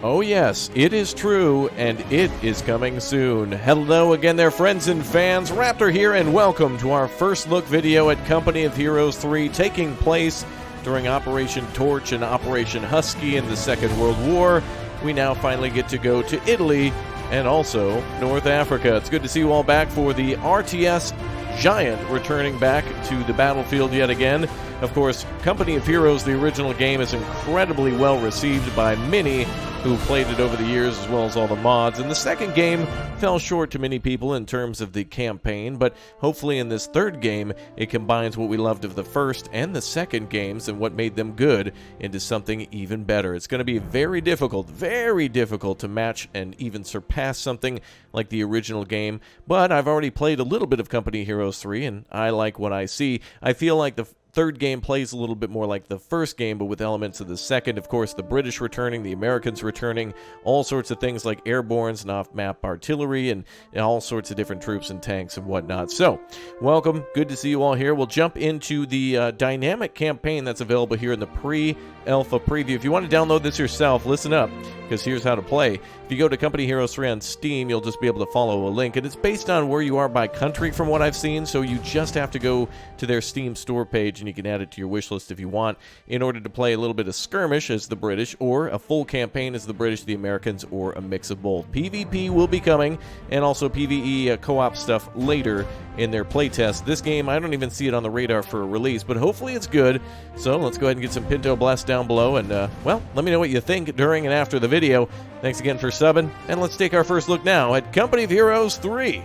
Oh yes, it is true, and it is coming soon. Hello again there, friends and fans. Raptor here, and welcome to our first look video at Company of Heroes 3, taking place during Operation Torch and Operation Husky in the Second World War. We now finally get to go to Italy and also North Africa. It's good to see you all back for the RTS Giant returning back to the battlefield yet again. Of course, Company of Heroes, the original game, is incredibly well received by many who played it over the years, as well as all the mods. And the second game fell short to many people in terms of the campaign, but hopefully in this third game, it combines what we loved of the first and the second games and what made them good into something even better. It's going to be very difficult to match and even surpass something like the original game, but I've already played a little bit of Company of Heroes 3, and I like what I see. I feel like the third game plays a little bit more like the first game, but with elements of the second. Of course, the British returning, the Americans returning, all sorts of things like airbornes and off-map artillery, and all sorts of different troops and tanks and whatnot. So, welcome. Good to see you all here. We'll jump into the dynamic campaign that's available here in the pre-alpha preview. If you want to download this yourself, listen up, because here's how to play. If you go to Company Heroes 3 on Steam, you'll just be able to follow a link, and it's based on where you are by country from what I've seen, so you just have to go to their Steam store page, and you can add it to your wish list if you want, in order to play a little bit of skirmish as the British, or a full campaign as the British, the Americans, or a mix of both. PvP will be coming, and also PvE co-op stuff later in their playtest. This game, I don't even see it on the radar for a release, but hopefully it's good. So let's go ahead and get some Pinto Blast down below, and well, let me know what you think during and after the video. Thanks again for subbing, and let's take our first look now at Company of Heroes 3.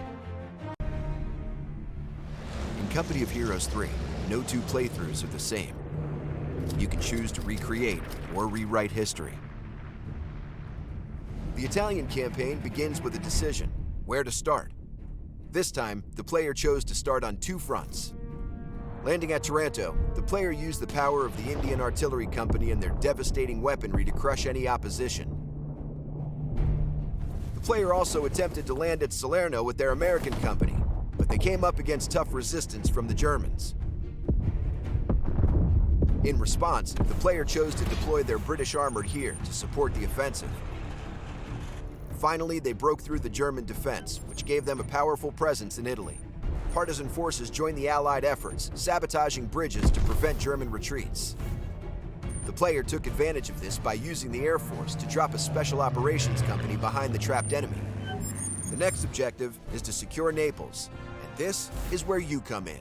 In Company of Heroes 3, no two playthroughs are the same. You can choose to recreate or rewrite history. The Italian campaign begins with a decision: where to start. This time, the player chose to start on two fronts. Landing at Taranto, the player used the power of the Indian Artillery Company and their devastating weaponry to crush any opposition. The player also attempted to land at Salerno with their American company, but they came up against tough resistance from the Germans. In response, the player chose to deploy their British armor here to support the offensive. Finally, they broke through the German defense, which gave them a powerful presence in Italy. Partisan forces joined the Allied efforts, sabotaging bridges to prevent German retreats. The player took advantage of this by using the Air Force to drop a special operations company behind the trapped enemy. The next objective is to secure Naples, and this is where you come in.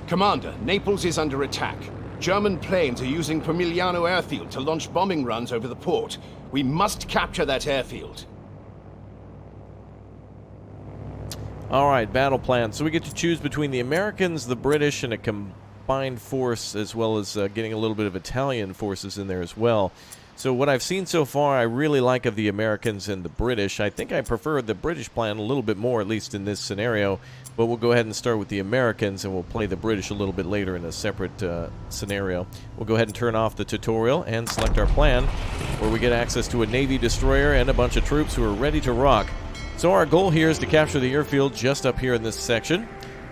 Commander, Naples is under attack. German planes are using Pomigliano Airfield to launch bombing runs over the port. We must capture that airfield. All right, battle plan. So we get to choose between the Americans, the British, and a combined force, as well as getting a little bit of Italian forces in there as well. So what I've seen so far, I really like of the Americans and the British. I think I prefer the British plan a little bit more, at least in this scenario. But we'll go ahead and start with the Americans, and we'll play the British a little bit later in a separate scenario. We'll go ahead and turn off the tutorial and select our plan, where we get access to a Navy destroyer and a bunch of troops who are ready to rock. So our goal here is to capture the airfield just up here in this section.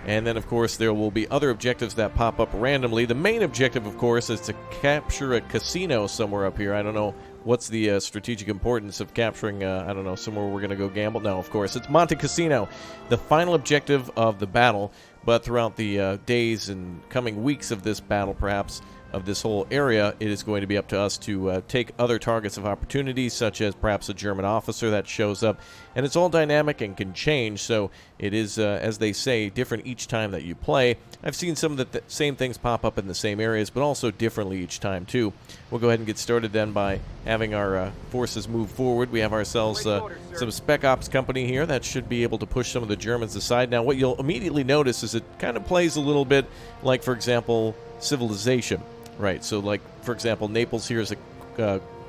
And then, of course, there will be other objectives that pop up randomly. The main objective, of course, is to capture a casino somewhere up here. I don't know what's the strategic importance of capturing, I don't know, somewhere we're going to go gamble. No, of course, it's Monte Cassino, the final objective of the battle. But throughout the days and coming weeks of this battle, perhaps, of this whole area, it is going to be up to us to take other targets of opportunity, such as perhaps a German officer that shows up. And it's all dynamic and can change, so it is, as they say, different each time that you play. I've seen some of the same things pop up in the same areas, but also differently each time, too. We'll go ahead and get started then by having our forces move forward. We have ourselves some Spec Ops company here that should be able to push some of the Germans aside. Now, what you'll immediately notice is it kind of plays a little bit like, for example, Civilization. Right, so like, for example, Naples here is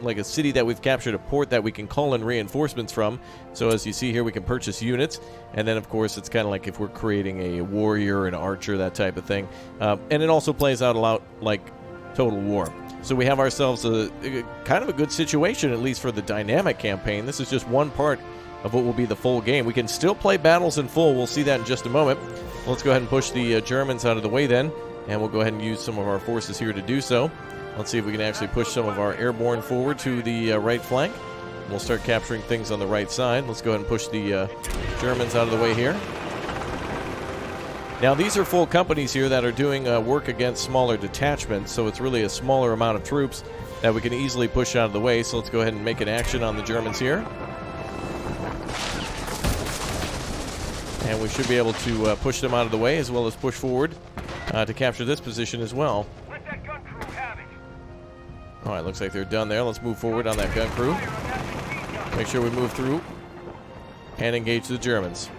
like a city that we've captured, a port that we can call in reinforcements from. So as you see here, we can purchase units, and then of course it's kind of like if we're creating a warrior, an archer, that type of thing. And it also plays out a lot like Total War. So we have ourselves a kind of a good situation, at least for the dynamic campaign. This is just one part of what will be the full game. We can still play battles in full. We'll see that in just a moment. Let's go ahead and push the Germans out of the way then, and we'll go ahead and use some of our forces here to do so. Let's see if we can actually push some of our airborne forward to the right flank. We'll start capturing things on the right side. Let's go ahead and push the Germans out of the way here. Now, these are full companies here that are doing work against smaller detachments, so it's really a smaller amount of troops that we can easily push out of the way. So let's go ahead and make an action on the Germans here. And we should be able to push them out of the way, as well as push forward to capture this position as well. Let that gun crew have it. All right, looks like they're done there. Let's move forward on that gun crew. Make sure we move through and engage the Germans.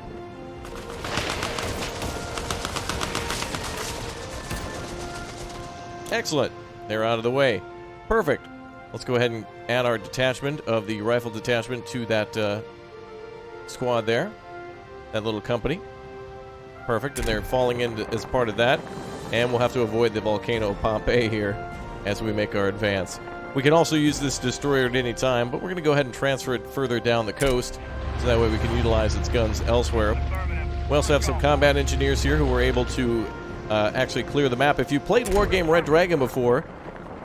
Excellent. They're out of the way. Perfect. Let's go ahead and add our detachment of the rifle detachment to that squad there. That little company. Perfect. And they're falling in as part of that. And we'll have to avoid the volcano Pompeii here as we make our advance. We can also use this destroyer at any time, but we're going to go ahead and transfer it further down the coast so that way we can utilize its guns elsewhere. We also have some combat engineers here who were able to actually clear the map. If you played Wargame Red Dragon before,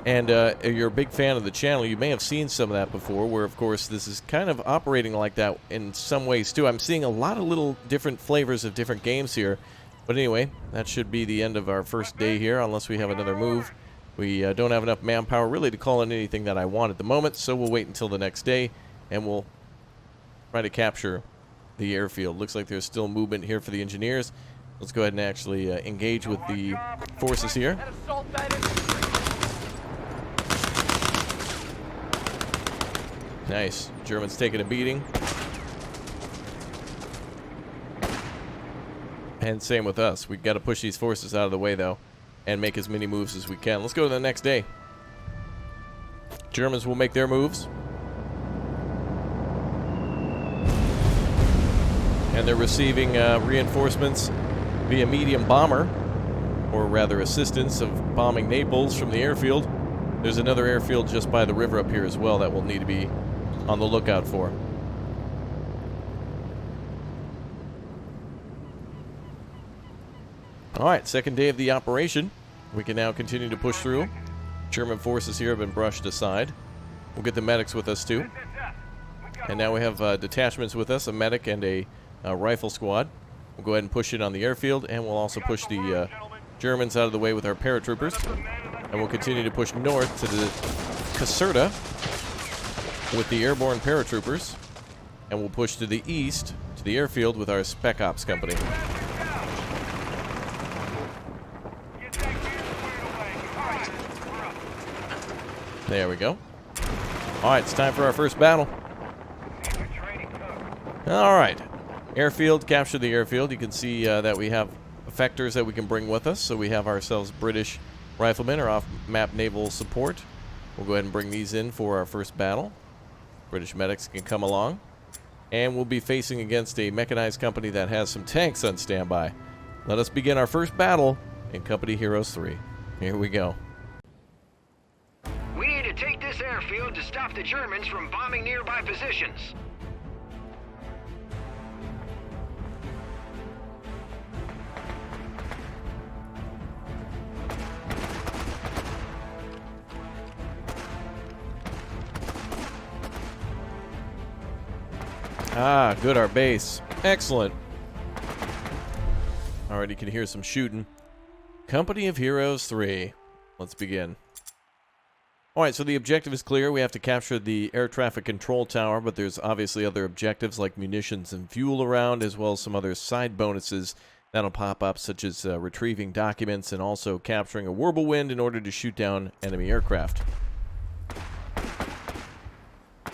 and you're a big fan of the channel, you may have seen some of that before, where, of course, this is kind of operating like that in some ways, too. I'm seeing a lot of little different flavors of different games here. But anyway, that should be the end of our first day here, unless we have another move. We don't have enough manpower, really, to call in anything that I want at the moment, so we'll wait until the next day, and we'll try to capture the airfield. Looks like there's still movement here for the engineers. Let's go ahead and actually engage with the forces here. Nice. Germans taking a beating. And same with us. We've got to push these forces out of the way, though, and make as many moves as we can. Let's go to the next day. Germans will make their moves. And they're receiving reinforcements via medium bomber, or rather assistance of bombing Naples from the airfield. There's another airfield just by the river up here as well that we'll need to be on the lookout for. Alright, second day of the operation. We can now continue to push through. German forces here have been brushed aside. We'll get the medics with us too. And now we have detachments with us, a medic and a rifle squad. We'll go ahead and push it on the airfield, and we'll also push the Germans out of the way with our paratroopers. And we'll continue to push north to the Caserta with the airborne paratroopers. And we'll push to the east to the airfield with our Spec Ops company. There we go. Alright, it's time for our first battle. Alright. Airfield, capture the airfield. You can see that we have effectors that we can bring with us. So we have ourselves British riflemen or off-map naval support. We'll go ahead and bring these in for our first battle. British medics can come along. And we'll be facing against a mechanized company that has some tanks on standby. Let us begin our first battle in Company Heroes 3. Here we go. We need to take this airfield to stop the Germans from bombing nearby positions. Ah, good, our base. Excellent. Already can hear some shooting. Company of Heroes 3. Let's begin. Alright, so the objective is clear. We have to capture the air traffic control tower, but there's obviously other objectives like munitions and fuel around, as well as some other side bonuses that'll pop up, such as retrieving documents and also capturing a Whirlwind in order to shoot down enemy aircraft.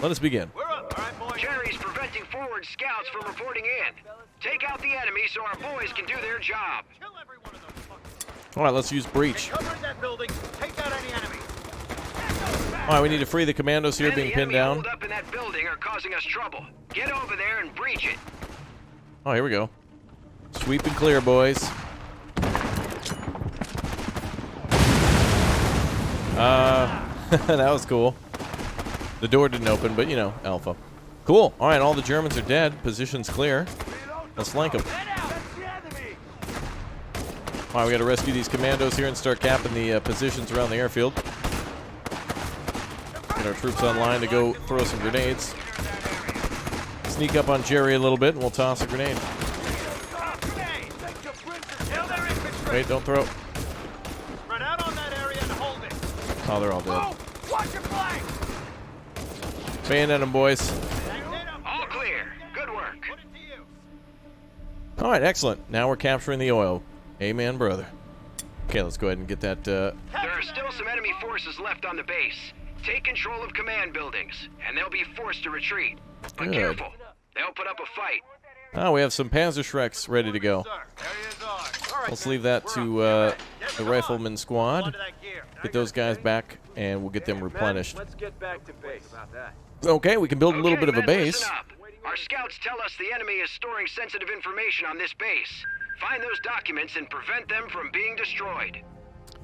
Let us begin. We're up. All right, boys. Jerry's preventing forward scouts from reporting in. Take out the enemy so our boys can do their job. Kill every one of those fuckers. Alright, let's use breach. Cover that building. Take out any enemy. Alright, we need to free the commandos here being pinned down. The enemy holed up in that building are causing us trouble. Get over there and breach it. Oh, here we go. Sweep and clear, boys. That was cool. The door didn't open, but you know, alpha. Cool. All right, all the Germans are dead. Position's clear. Let's flank them. All right, we got to rescue these commandos here and start capping the positions around the airfield. Get our troops online to go throw some grenades. Sneak up on Jerry a little bit, and we'll toss a grenade. Wait, don't throw. Spread out on that area and hold it. Oh, they're all dead. Watch your flank. Bayonet them, boys. All clear. Good work. All right, excellent. Now we're capturing the oil. Amen, brother. Okay, let's go ahead and get that. There are still some enemy forces left on the base. Take control of command buildings, and they'll be forced to retreat. But Good. careful. They'll put up a fight. Oh, we have some Panzerschrecks ready to go. Let's leave that to the rifleman squad. Get those guys back, and we'll get them replenished. Let's get back to base. About that. Okay, we can build a little Okay, bit of a men, base. listen up. Our scouts tell us the enemy is storing sensitive information on this base. Find those documents and prevent them from being destroyed.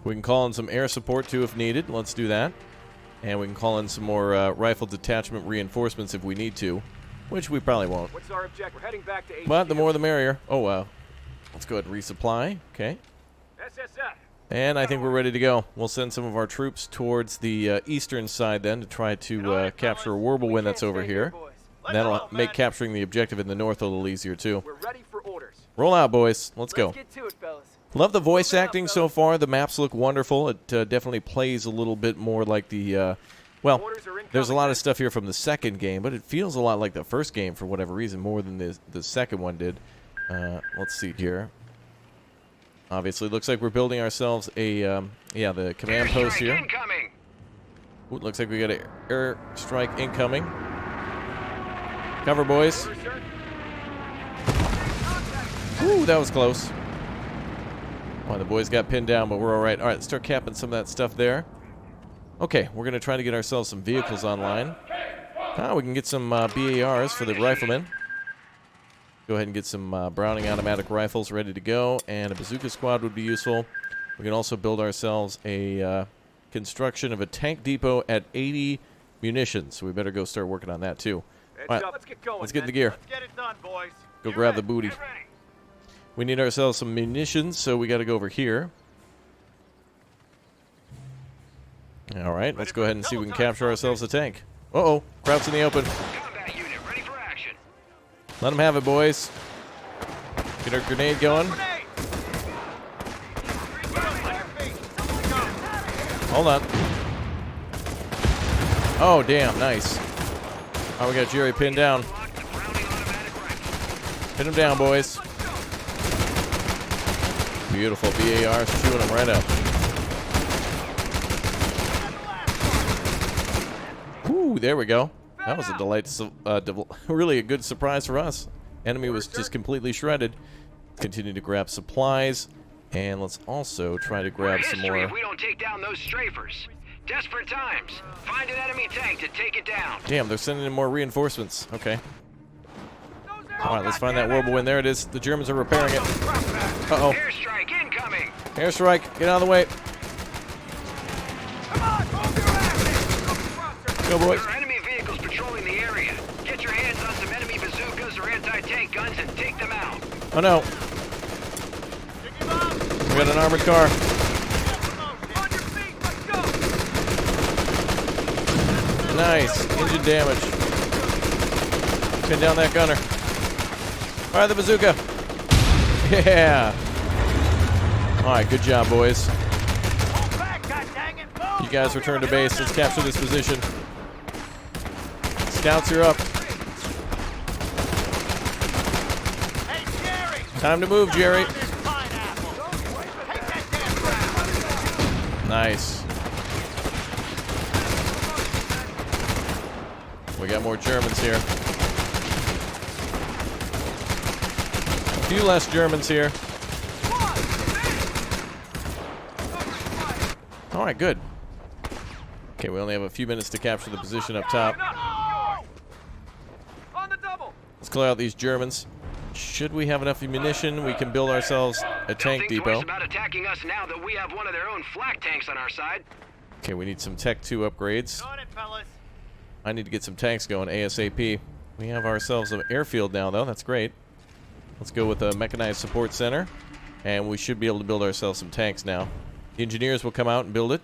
We can call in some air support, too, if needed. Let's do that. And we can call in some more rifle detachment reinforcements if we need to, which we probably won't. What's our objective? We're heading back to HQ. But the more the merrier. Oh, wow. Let's go ahead and resupply. Okay. SSF. And I think we're ready to go. We'll send some of our troops towards the eastern side then to try to capture a Whirlwind that's over here. And that'll make capturing the objective in the north a little easier, too. We're ready for orders. Roll out, boys. Let's go. Get to it, fellas. Love the voice acting so far. The maps look wonderful. It definitely plays a little bit more like the, well, there's a lot of stuff here from the second game, but it feels a lot like the first game for whatever reason, more than the second one did. Let's see here. Obviously, looks like we're building ourselves a, yeah, the command post here. Incoming. Ooh, looks like we got an airstrike incoming. Cover, boys. Ooh, that was close. Oh, the boys got pinned down, but we're all right. All right, let's start capping some of that stuff there. Okay, we're going to try to get ourselves some vehicles online. We can get some BARs for the riflemen. Go ahead and get some Browning automatic rifles ready to go, and a bazooka squad would be useful. We can also build ourselves a construction of a tank depot at 80 munitions, so we better go start working on that too. All right, Let's get going. let's get in the gear. Let's get it done, boys. Go grab the booty. We need ourselves some munitions, so we got to go over here. All right, let's go ahead and see if we can capture ourselves a tank. Uh-oh, crowd's in the open. Combat unit ready for action. Let them have it, boys. Get our grenade going. Hold on. Oh, damn, nice. Oh, we got Jerry pinned down. Pin him down, boys. Beautiful. BAR's chewing them right up. Woo, there we go. That was a delight. Really a good surprise for us. Enemy was just completely shredded. Continue to grab supplies. And let's also try to grab some more. If we don't take down those strafers. Desperate times. Find an enemy tank to take it down. Damn, they're sending in more reinforcements. Okay. All right, let's find that Whirlwind. There it is. The Germans are repairing it. Uh-oh. Airstrike incoming. Airstrike. Get out of the way. Go, boys. There are enemy vehicles patrolling the area. Get your hands on some enemy bazookas or anti-tank guns and take them out. Oh, no. We got an armored car. Nice. Engine damage. Pin down that gunner. All right, the bazooka. Yeah. All right, good job, boys. You guys return to base. Let's capture this position. Scouts are up. Time to move, Jerry. Nice. We got more Germans here. A few less Germans here. All right, good. Okay, we only have a few minutes to capture the position up top. Let's clear out these Germans. Should we have enough ammunition, we can build ourselves a tank depot. Don't think twice about attacking us now that we have one of their own flak tanks on our side. Okay, we need some Tech 2 upgrades. I need to get some tanks going ASAP. We have ourselves an airfield now, though. That's great. Let's go with a mechanized support center. And we should be able to build ourselves some tanks now. The engineers will come out and build it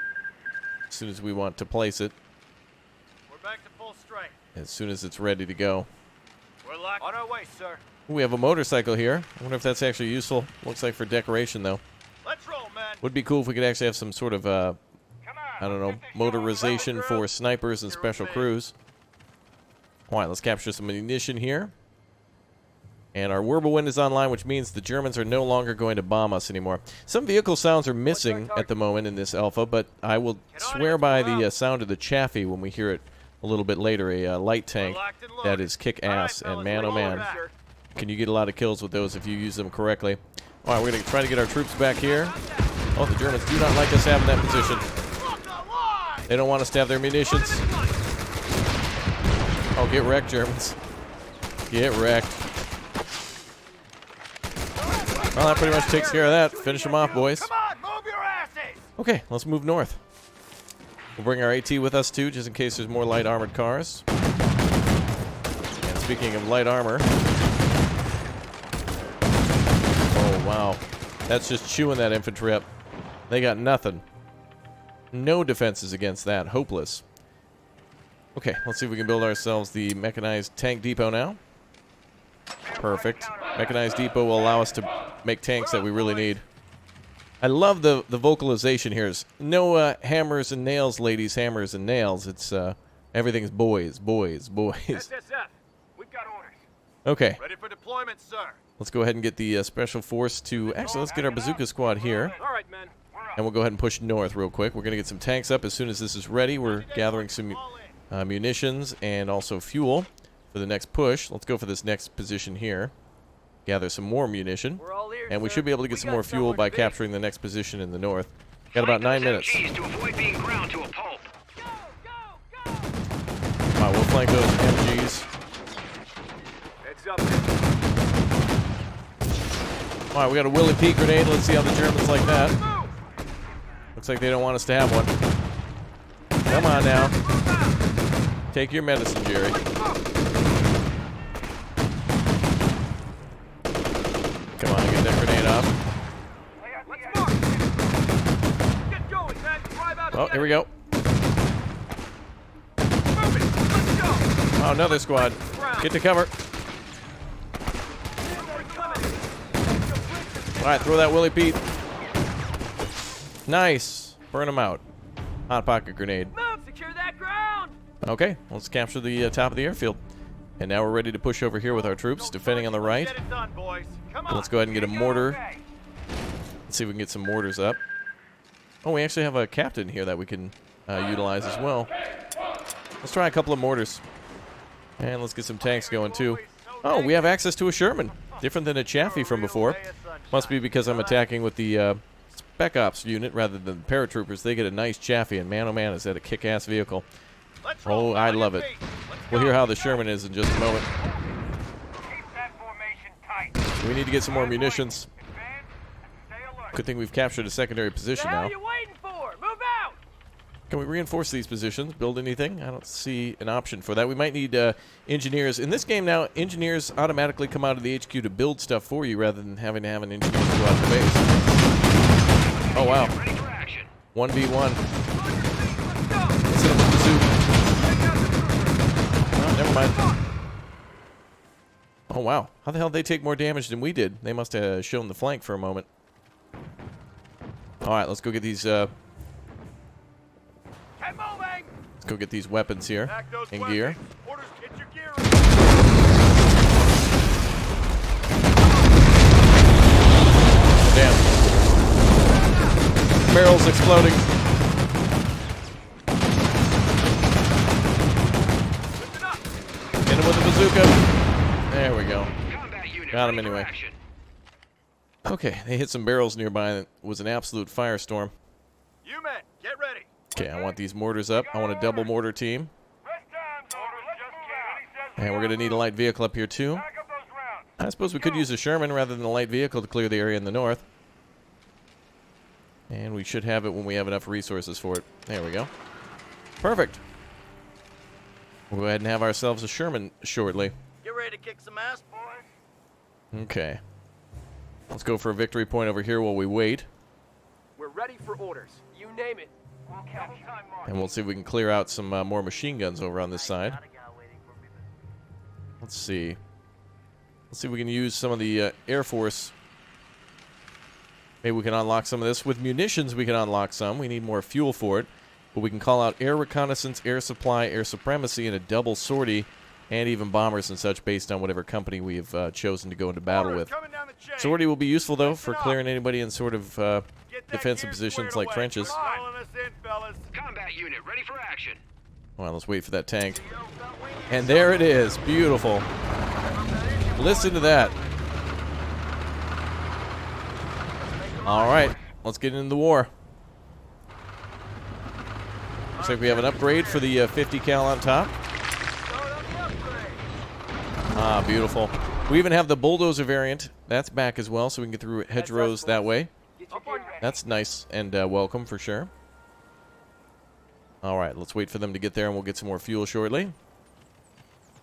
as soon as we want to place it. We're back to full strength. As soon as it's ready to go. We're locked. On our way, sir. We have a motorcycle here. I wonder if that's actually useful. Looks like for decoration, though. Let's roll, man. Would be cool if we could actually have some sort of, I don't know, motorization for snipers and special crews. All right, let's capture some ammunition here. And our Whirlwind is online, which means the Germans are no longer going to bomb us anymore. Some vehicle sounds are missing at the moment in this alpha, but I will swear by the sound of the Chaffee when we hear it a little bit later. A light tank that is kick-ass, and man, oh man, can you get a lot of kills with those if you use them correctly. All right, we're going to try to get our troops back here. Oh, the Germans do not like us having that position. They don't want us to have their munitions. Oh, get wrecked, Germans. Get wrecked. Well, that pretty much takes care of that. Finish them off, boys. Come on, move your asses. Okay, let's move north. We'll bring our AT with us, too, just in case there's more light armored cars. And speaking of light armor... Oh, wow. That's just chewing that infantry up. They got nothing. No defenses against that. Hopeless. Okay, let's see if we can build ourselves the mechanized tank depot now. Perfect. Mechanized depot will allow us to make tanks that we really need. I love the vocalization here. It's no hammers and nails, ladies, hammers and nails. It's everything's boys, boys, boys. SSF, we've got orders. Okay. Ready for deployment, sir. Let's go ahead and get the special force to... Actually, let's get our bazooka squad here. All right, men. And we'll go ahead and push north real quick. We're going to get some tanks up as soon as this is ready. We're gathering some munitions and also fuel for the next push. Let's go for this next position here. Gather some more munition. And we should be able to get some more fuel by capturing the next position in the north. Got about 9 minutes. To avoid being ground to a pulp. Alright, we'll flank those MGs. Heads up. Alright, we got a Willie P grenade. Let's see how the Germans like that. Looks like they don't want us to have one. Come on now. Take your medicine, Jerry. Come on, get that grenade off. Get going, man. Drive out. Oh, here we go. Oh, another squad. Get to cover. Alright, throw that Willie Pete. Nice. Burn them out. Hot pocket grenade. Move, secure that ground. Okay, let's capture the top of the airfield. And now we're ready to push over here with our troops, defending on the right. Get it done, boys. Come on. Let's go ahead and get a mortar. Let's see if we can get some mortars up. Oh, we actually have a captain here that we can utilize as well. Let's try a couple of mortars. And let's get some tanks going too. Oh, we have access to a Sherman. Different than a Chaffee from before. Must be because I'm attacking with the Spec Ops unit rather than the paratroopers. They get a nice Chaffee, and man, oh man, is that a kick-ass vehicle. Oh, I love it. We'll hear how the Sherman is in just a moment. We need to get some more munitions. Good thing we've captured a secondary position now. What are you waiting for? Move out. Can we reinforce these positions? Build anything? I don't see an option for that. We might need engineers. In this game now, engineers automatically come out of the HQ to build stuff for you rather than having to have an engineer go out to base. Oh, wow. 1v1. Let's hit him with the zoom. Oh, never mind. Oh, wow. How the hell did they take more damage than we did? They must have shown the flank for a moment. All right, let's go get these... Let's go get these weapons here in gear. Orders, get your gear. Damn. Barrels exploding. Hit him with the bazooka. There we go. Got him anyway. Okay, they hit some barrels nearby and it was an absolute firestorm. You men, get ready. Okay, I want these mortars up. I want a double mortar team. And we're going to need a light vehicle up here too. I suppose we could use a Sherman rather than a light vehicle to clear the area in the north. And we should have it when we have enough resources for it. There we go. Perfect. We'll go ahead and have ourselves a Sherman shortly. Get ready to kick some ass, boy. Okay. Let's go for a victory point over here while we wait. We're ready for orders. You name it. We'll catch you. And we'll see if we can clear out some more machine guns over on this side. Let's see. Let's see if we can use some of the Air Force. Maybe we can unlock some of this. With munitions, we can unlock some. We need more fuel for it. But we can call out air reconnaissance, air supply, air supremacy, and a double sortie, and even bombers and such based on whatever company we've chosen to go into battle with. Sortie will be useful, though, for clearing anybody in sort of defensive positions like trenches. Combat unit ready for action. Well, let's wait for that tank. And there it is. Beautiful. Listen to that. All right, let's get into the war. Looks like we have an upgrade for the 50 cal on top. Ah, beautiful. We even have the bulldozer variant. That's back as well, so we can get through hedgerows that way. That's nice and welcome for sure. All right, let's wait for them to get there, and we'll get some more fuel shortly.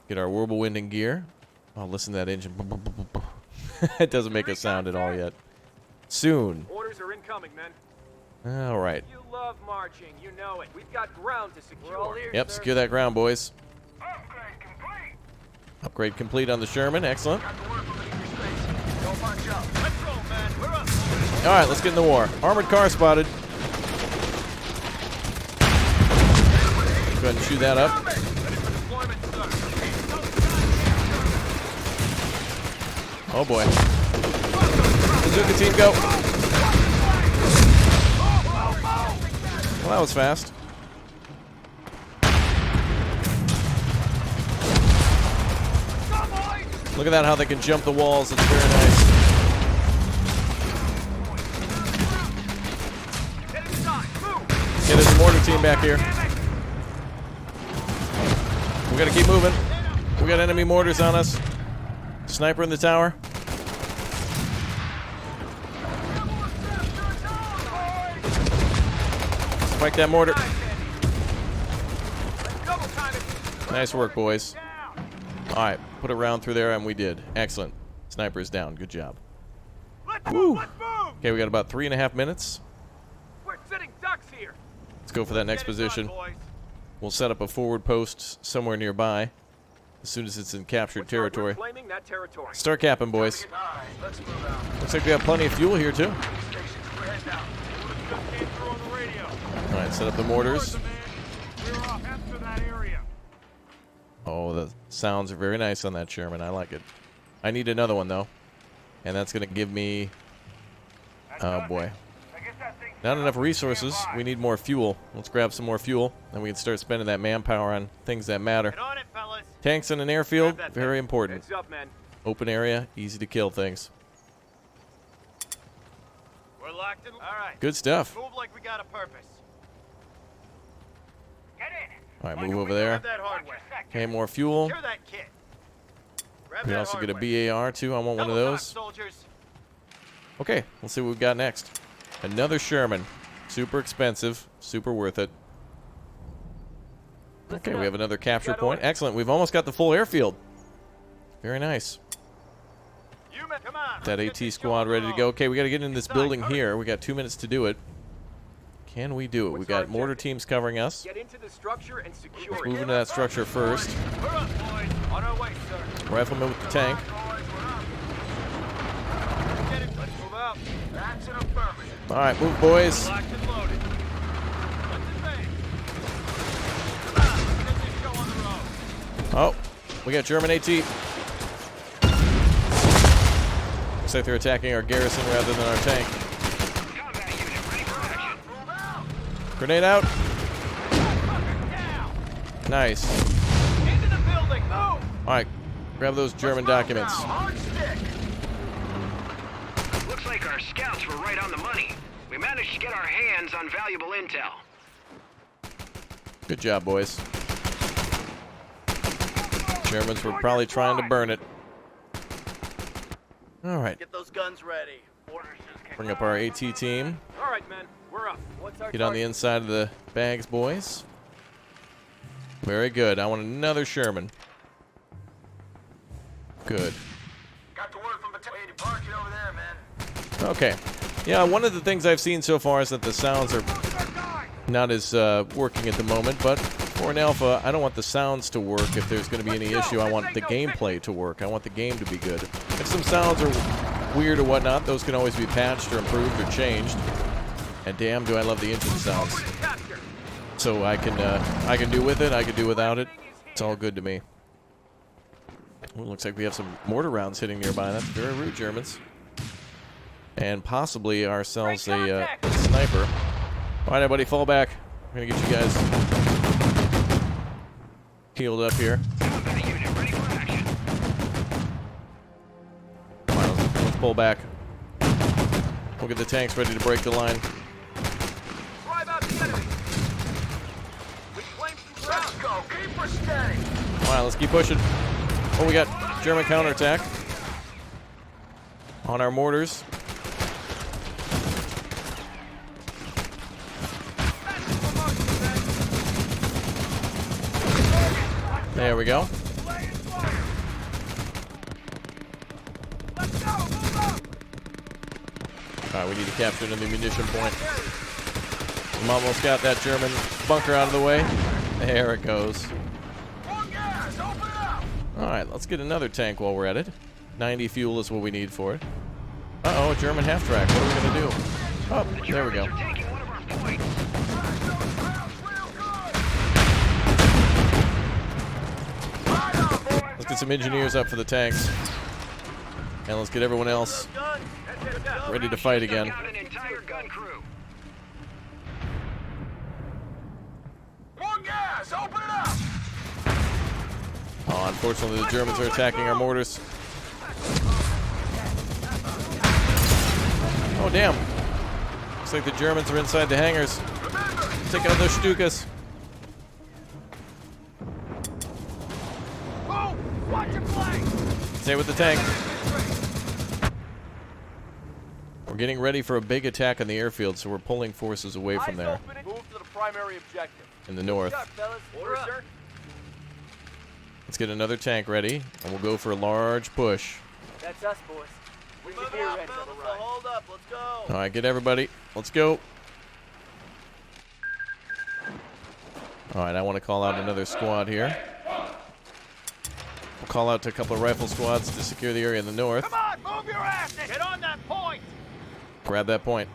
Get our whirlwind in gear. Oh, listen to that engine. It doesn't make a sound at all yet. Soon. Orders are incoming, men. All right. You love marching. You know it. We've got ground to secure. We're all here, Yep, sir. secure that ground, boys. Upgrade complete. Upgrade complete on the Sherman. Excellent. Don't march up. Let's roll, man. We're up. All right, let's get in the war. Armored car spotted. Go ahead and shoot that up. Ready for deployment, sir. Oh boy. Bazooka team, go. Well, that was fast. Look at that, how they can jump the walls. It's very nice. Yeah, there's a mortar team back here. We gotta keep moving. We got enemy mortars on us. Sniper in the tower. Spike that mortar. Nice work, boys. Alright, put a round through there, and we did. Excellent. Sniper's down. Good job. Woo. Okay, we got about 3.5 minutes. We're sitting ducks here. Let's go for that next position. We'll set up a forward post somewhere nearby as soon as it's in captured territory. Claiming that territory. Start capping, boys. Looks like we have plenty of fuel here, too. Alright, set up the mortars. Oh, the sounds are very nice on that Sherman. I like it. I need another one, though. And that's going to give me... Oh, boy. Not enough resources. We need more fuel. Let's grab some more fuel, and we can start spending that manpower on things that matter. Get on it, fellas. Tanks in an airfield, very important. Heads up, man. Open area, easy to kill things. We're locked in. All right. Good stuff. Move like we got a purpose. Get in. All right, move over there. Grab that hardware. Okay, more fuel. Secure that kit. Grab We that also get a hardware. BAR, too. I want one of Double those. time, soldiers. Okay, let's see what we've got next. Another Sherman. Super expensive, super worth it. Okay, we have another capture point. Excellent. We've almost got the full airfield. Very nice. You men, come on. That Let's get AT this squad going ready to on. go. Okay, we got to get in this building here. We got 2 minutes to do it. Can we do it? We What's our got mortar objective? teams covering us. Get into the structure and secure Let's it. move into that structure first. We're up, boys. On our way, sir. Rifleman with the tank. Get it. Let's move out. That's an affirmative. All right, move, boys. Locked and loaded. Let's invade. Come on, get this show on the road. Oh, we got German AT. Looks like they're attacking our garrison rather than our tank. Combat unit ready for action. Move out. Grenade out. Down. Nice. Into the building. Move. All right, grab those German documents. Hard stick. Looks like our scouts were right on the money. We managed to get our hands on valuable intel. Good job, boys. Germans were probably trying to burn it. All right, Get those guns ready. bring up our AT team. All right, men. We're up. What's our Get on the target? inside of the bags, boys. Very good. I want another Sherman. Good. Got the word from Battalion. Park it over there, man. Okay. Yeah, one of the things I've seen so far is that the sounds are not as working at the moment, but for an alpha, I don't want the sounds to work if there's going to be any issue. I want the gameplay to work. I want the game to be good. If some sounds are weird or whatnot, those can always be patched or improved or changed. And damn, do I love the engine sounds. So I can do with it, I can do without it. It's all good to me. Ooh, looks like we have some mortar rounds hitting nearby. That's very rude, Germans. And possibly ourselves a sniper. All right, everybody, fall back. I'm gonna get you guys healed up here. Combat unit ready for action. Come on, let's pull back. We'll get the tanks ready to break the line. Drive out the enemy. Let's go. Keep her steady. All right, let's keep pushing. Oh, we got German counterattack on our mortars. There we go. Alright, we need to capture another munition point. We almost got that German bunker out of the way. There it goes. Alright, let's get another tank while we're at it. 90 fuel is what we need for it. Uh-oh, a German half-track. What are we going to do? Oh, there we go. Taking one of our points. Let's get some engineers up for the tanks. And let's get everyone else ready to fight again. Took out an entire gun crew. More gas. Open it up. Oh, unfortunately, the Germans are attacking our mortars. Oh, damn. Looks like the Germans are inside the hangars. Take out those Stukas. Oh, watch it flank. Stay with the tank. We're getting ready for a big attack on the airfield, so we're pulling forces away from there Move to the primary objective. in the north. Order, sir. Let's get another tank ready, and we'll go for a large push. That's us, boys. We can hear it. Hold up, let's go. All right, get everybody. Let's go. All right, I want to call out another squad here. We'll call out to a couple of rifle squads to secure the area in the north. Come on, move your ass. Get on that point. Grab that point.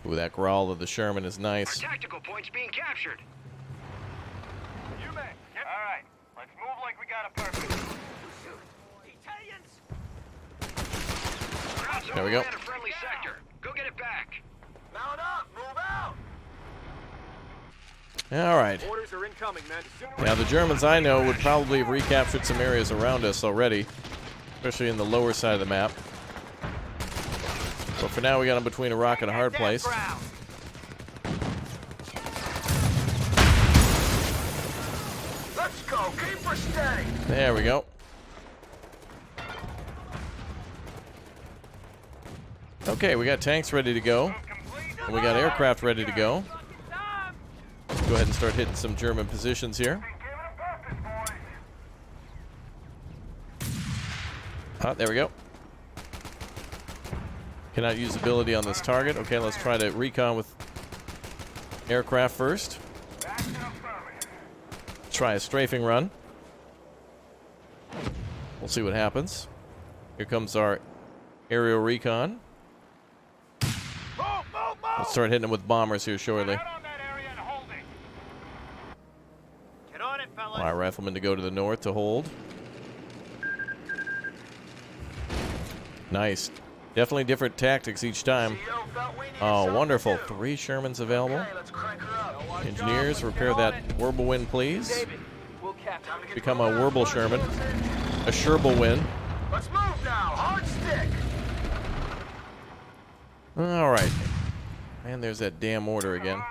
Ooh, that growl of the Sherman is Our nice. tactical point's being captured. You may. All right, let's move like we got a purpose. Italians. There we go. At a friendly sector. Go get it back. Mount up. Move out. All right. Orders are incoming, man. Now, the Germans I know would probably have recaptured some areas around us already, especially in the lower side of the map. But for now, we got them between a rock and a hard place. Let's go. Keep her steady. There we go. Okay, we got tanks ready to go, and we got aircraft ready to go. Let's go ahead and start hitting some German positions here. Ah, there we go. Cannot use ability on this target. Okay, let's try to recon with aircraft first. Try a strafing run. We'll see what happens. Here comes our aerial recon. Let's start hitting them with bombers here shortly. Get on it, fellas. All right, riflemen to go to the north to hold. Nice. Definitely different tactics each time. Oh, wonderful. 3 Shermans available. Engineers, repair that Whirlwind, please. David, we'll capture. Become a Whirble Sherman. A Sherble-win. Let's move now. Hard stick. All right. And there's that damn order again.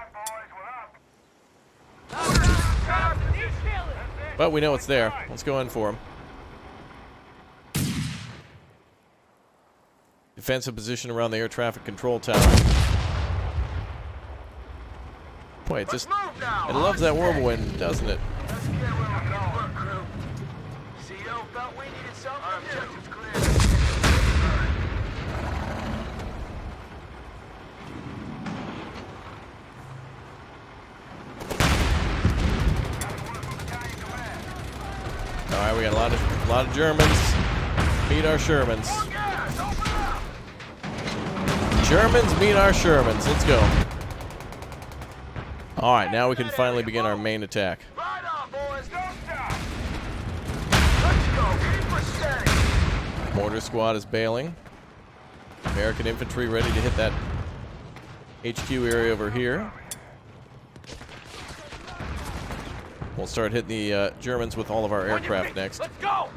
But we know it's there. Let's go in for him. Defensive position around the air traffic control tower. Boy, Boy, it just, it loves that whirlwind, doesn't it? Let's get where we're going. Work, crew. CO felt we needed something. Our objective's clear. All right, we got a lot of Germans. Meet our Shermans. Germans meet our Shermans. Let's go. All right, now we can finally begin our main attack. Right on, boys. Don't stop. Let's go. Keep us steady. Mortar squad is bailing. American infantry ready to hit that HQ area over here. We'll start hitting the Germans with all of our aircraft next. Let's go!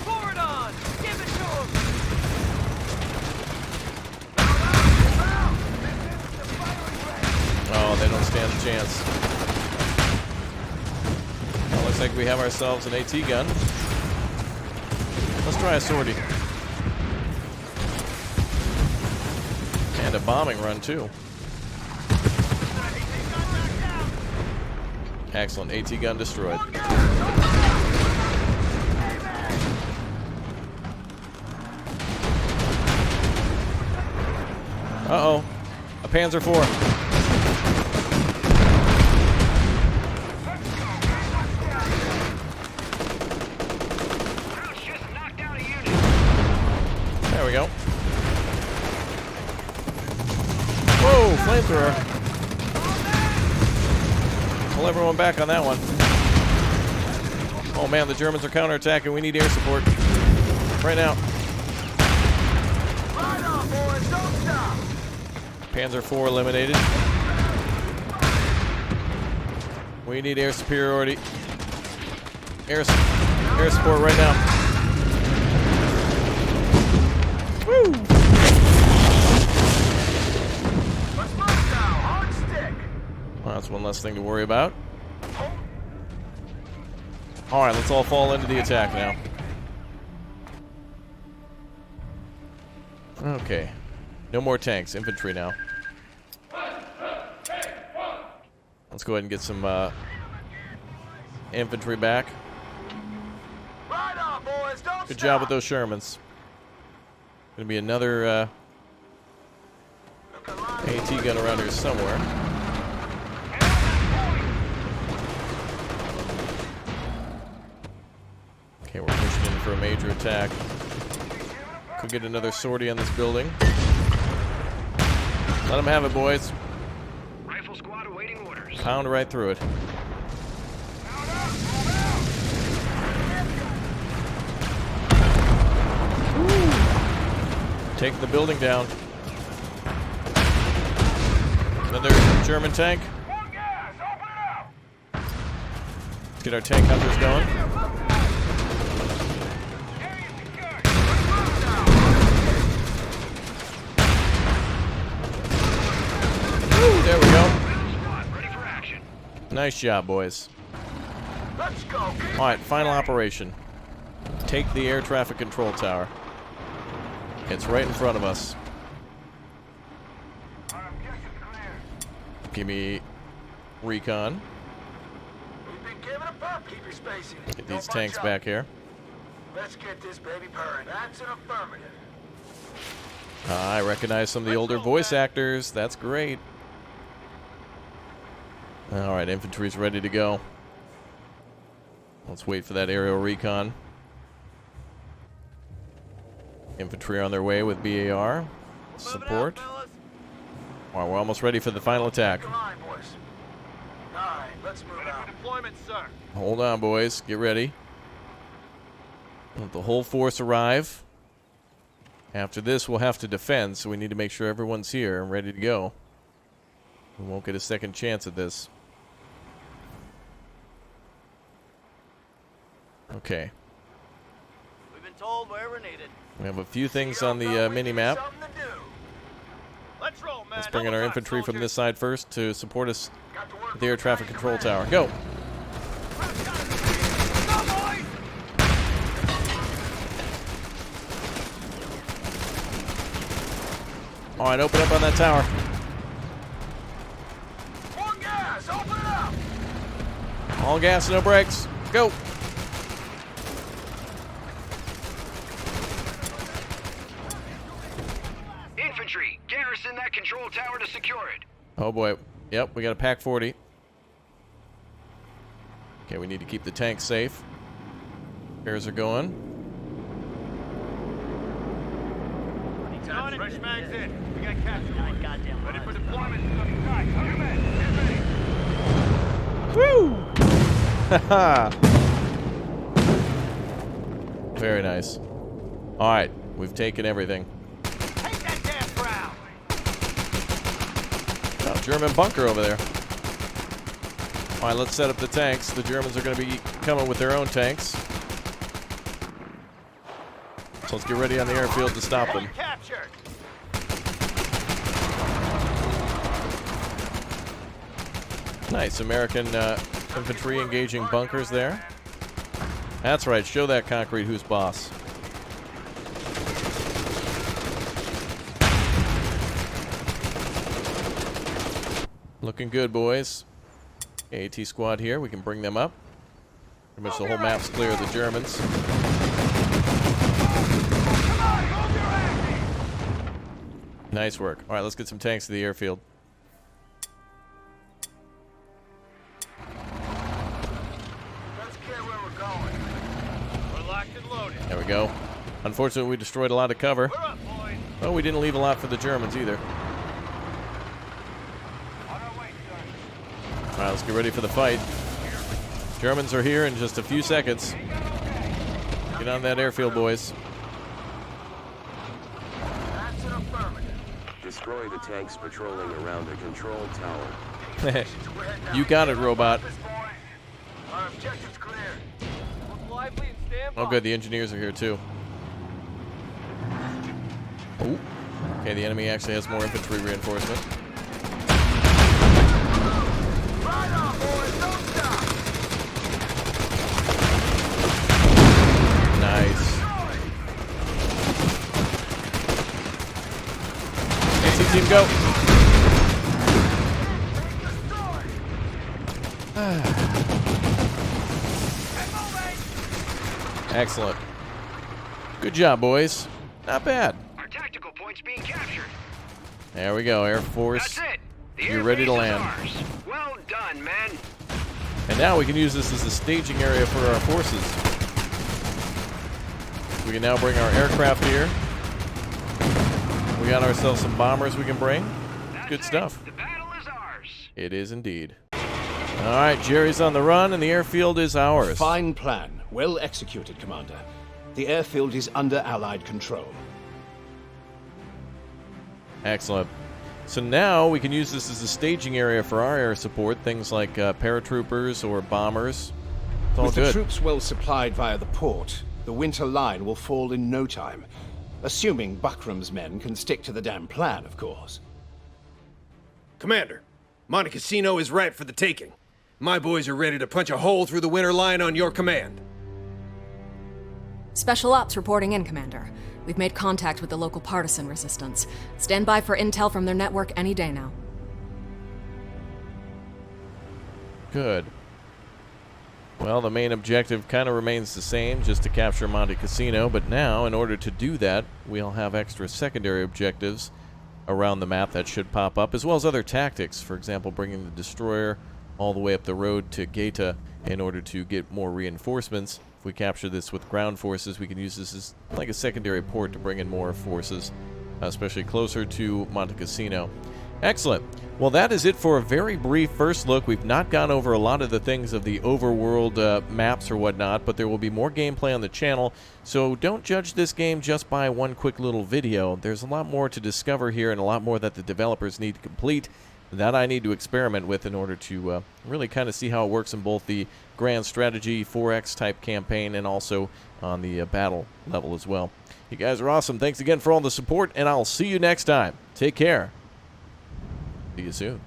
Forward on! Give it to him! Oh, they don't stand a chance. Well, looks like we have ourselves an AT gun. Let's try a sortie. And a bombing run, too. Excellent. AT gun destroyed. Uh-oh. A Panzer IV. Just knocked down a unit. There we go. Whoa, flamethrower. Pull everyone back on that one. Oh man, the Germans are counterattacking. We need air support. Right now. Right on, boys. Don't stop. Panzer IV eliminated. We need air superiority. Air support right now. Woo! Let's move now. Hard stick. Well, that's one less thing to worry about. Alright, let's all fall into the attack now. Okay. No more tanks. Infantry now. Let's go ahead and get some infantry back. Right on, boys. Don't Good stop. job with those Shermans. Gonna be another AT gun around here somewhere. Okay, we're pushing in for a major attack. Could get another sortie on this building. Let them have it, boys. Rifle squad awaiting orders. Pound right through it. Take the building down. Another German tank. Let's get our tank hunters going. Woo, there we go. Ready for action. Nice job, boys. Let's go. Alright, final operation. Take the air traffic control tower. It's right in front of us. Give me recon. We've been given a pump. Keep your spacing. Get these tanks back here. Let's get this baby purring. That's an affirmative. I recognize some of the older voice actors. That's great. Alright, infantry's ready to go. Let's wait for that aerial recon. Infantry on their way with BAR. Support. Alright, we're almost ready for the final attack. Come on, boys. All right, let's move out. Deployment, sir. Hold on, boys. Get ready. Let the whole force arrive. After this, we'll have to defend, so we need to make sure everyone's here and ready to go. We won't get a second chance at this. Okay. We've been told where we're needed. We have a few things on the mini-map. Something to do. Let's roll, man. Let's bring in our infantry from this side first to support us Got to work with the air traffic control tower. Go! All right, open up on that tower. More gas! Open it up! All gas, no brakes. Go. Infantry, garrison that control tower to secure it. Oh boy. Yep, we got a Pack 40. Okay, we need to keep the tanks safe. Repairs are going. Fresh mags in. We got capture orders. Goddamn ready for deployment. Guys, 100 men. Get ready. Woo! Very nice. All right, we've taken everything. Take that damn ground! Oh, German bunker over there. All right, let's set up the tanks. The Germans are going to be coming with their own tanks. So let's get ready on the airfield to stop them. Captured! Nice. American infantry engaging bunkers there. That's right. Show that concrete who's boss. Looking good, boys. AT squad here. We can bring them up. Pretty much the whole map's clear of the Germans. Nice work. All right, let's get some tanks to the airfield. Let's get where we're going. We're locked and loaded. There we go. Unfortunately, we destroyed a lot of cover. We're up, boys. Well, we didn't leave a lot for the Germans either. On our way, sir. All right, let's get ready for the fight. Germans are here in just a few seconds. Get on that airfield, boys. That's an affirmative. Destroy the tanks patrolling around the control tower. We're heading out. You got it, robot. This boy. Our objective's clear. Look lively and stand by. Oh, good. The engineers are here, too. Oh. Okay, the enemy actually has more infantry reinforcement. Right on, boys. Don't stop. Nice. AC team, go. Excellent. Good job, boys. Not bad. Our tactical point's being captured. There we go, Air Force. That's it. The You're ready to airbase is land. ours. Well done, men. And now we can use this as a staging area for our forces. We can now bring our aircraft here. We got ourselves some bombers we can bring. That's Good it. stuff. The battle is ours. It is indeed. All right, Jerry's on the run, and the airfield is ours. Fine plan. Well executed, Commander. The airfield is under Allied control. Excellent. So now we can use this as a staging area for our air support, things like paratroopers or bombers. It's all With the good. troops well supplied via the port, the winter line will fall in no time. Assuming Buckram's men can stick to the damn plan, of course. Commander, Monte Cassino is ripe for the taking. My boys are ready to punch a hole through the winter line on your command. Special Ops reporting in, Commander. We've made contact with the local partisan resistance. Stand by for intel from their network any day now. Good. Well, the main objective kind of remains the same, just to capture Monte Cassino, but now, in order to do that, we'll have extra secondary objectives around the map that should pop up, as well as other tactics. For example, bringing the destroyer all the way up the road to Gaeta in order to get more reinforcements. If we capture this with ground forces, we can use this as like a secondary port to bring in more forces, especially closer to Monte Cassino. Excellent. Well, that is it for a very brief first look. We've not gone over a lot of the things of the overworld maps or whatnot, but there will be more gameplay on the channel, so don't judge this game just by one quick little video. There's a lot more to discover here and a lot more that the developers need to complete that I need to experiment with in order to really kind of see how it works in both the grand strategy 4X type campaign and also on the battle level as well. You guys are awesome. Thanks again for all the support, and I'll see you next time. Take care. See you soon.